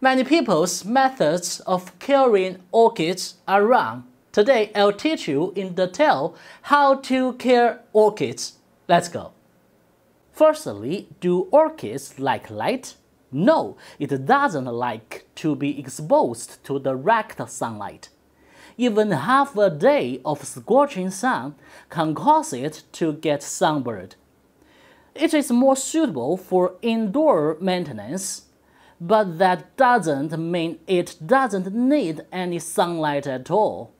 Many people's methods of caring orchids are wrong. Today, I'll teach you in detail how to care orchids. Let's go. Firstly, do orchids like light? No, it doesn't like to be exposed to direct sunlight. Even half a day of scorching sun can cause it to get sunburned. It is more suitable for indoor maintenance, but that doesn't mean it doesn't need any sunlight at all.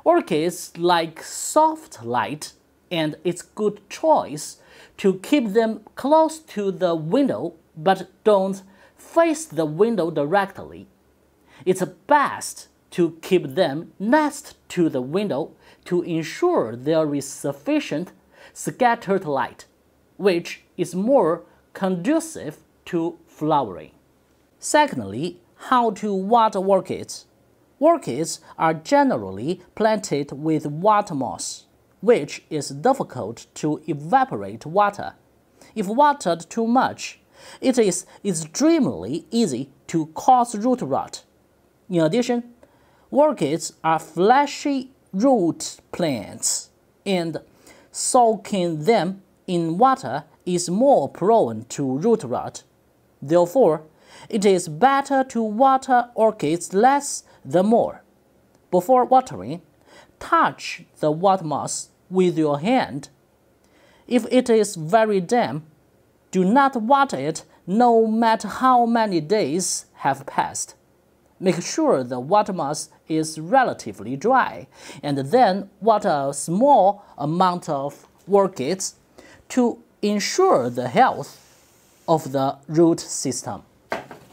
Orchids like soft light, and it's a good choice to keep them close to the window, but don't face the window directly. It's best to keep them next to the window to ensure there is sufficient scattered light, which is more conducive to flowering. Secondly, how to water orchids. Orchids are generally planted with water moss, which is difficult to evaporate water. If watered too much, it is extremely easy to cause root rot. In addition, orchids are fleshy root plants, and soaking them in water is more prone to root rot. Therefore, it is better to water orchids less than more. Before watering, touch the water moss with your hand. If it is very damp, do not water it no matter how many days have passed. Make sure the water moss is relatively dry, and then water a small amount of orchids to ensure the health of the root system.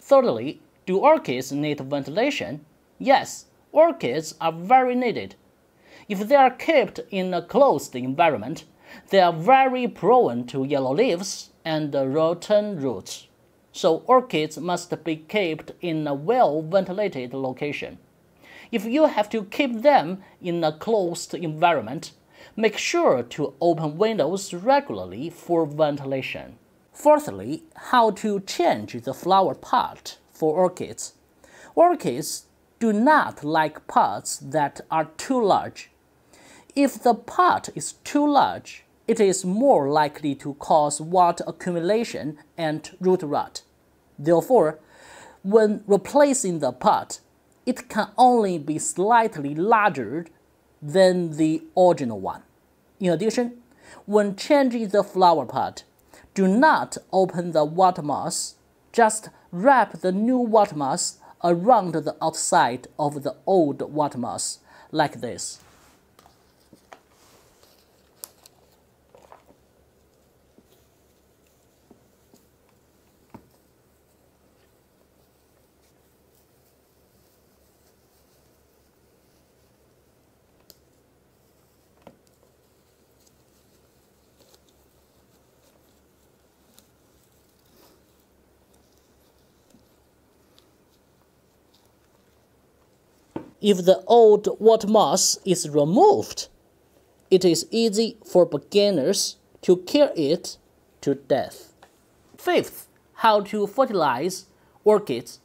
Thirdly, do orchids need ventilation? Yes, orchids are very needed. If they are kept in a closed environment, they are very prone to yellow leaves and rotten roots. So orchids must be kept in a well-ventilated location. If you have to keep them in a closed environment, make sure to open windows regularly for ventilation. Fourthly, how to change the flower pot for orchids. Orchids do not like pots that are too large. If the pot is too large, it is more likely to cause water accumulation and root rot. Therefore, when replacing the pot, it can only be slightly larger than the original one. In addition, when changing the flower pot, do not open the water moss. Just wrap the new water moss around the outside of the old water moss, like this. If the old water moss is removed, it is easy for beginners to care it to death. Fifth, how to fertilize orchids.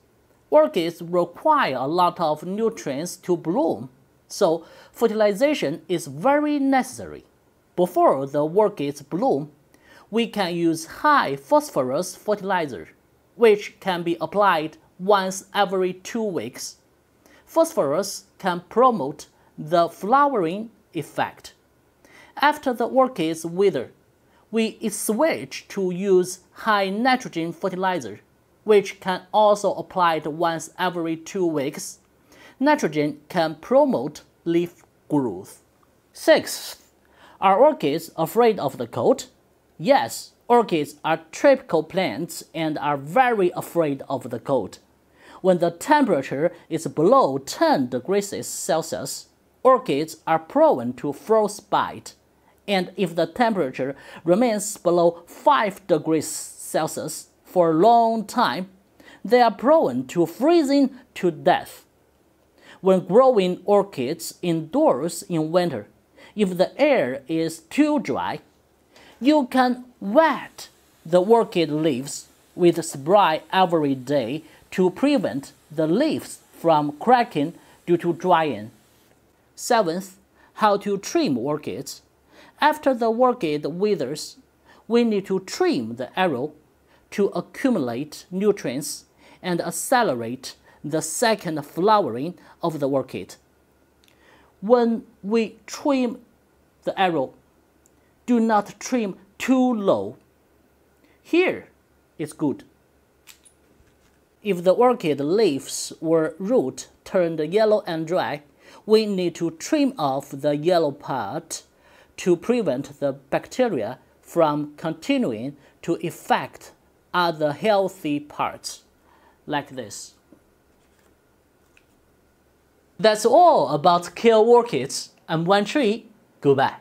Orchids require a lot of nutrients to bloom, so fertilization is very necessary. Before the orchids bloom, we can use high phosphorus fertilizer, which can be applied once every 2 weeks. Phosphorus can promote the flowering effect. After the orchids wither, we switch to use high nitrogen fertilizer, which can also be applied once every 2 weeks. Nitrogen can promote leaf growth. Sixth, are orchids afraid of the cold? Yes, orchids are tropical plants and are very afraid of the cold. When the temperature is below 10 degrees Celsius, orchids are prone to frostbite, and if the temperature remains below 5 degrees Celsius for a long time, they are prone to freezing to death. When growing orchids indoors in winter, if the air is too dry, you can wet the orchid leaves with spray every day to prevent the leaves from cracking due to drying. 7th, how to trim orchids. After the orchid withers, we need to trim the arrow to accumulate nutrients and accelerate the second flowering of the orchid. When we trim the arrow, do not trim too low. Here it's good. If the orchid leaves or root turned yellow and dry, we need to trim off the yellow part to prevent the bacteria from continuing to infect other healthy parts, like this. That's all about kale orchids. I'm Wan Tree. Goodbye.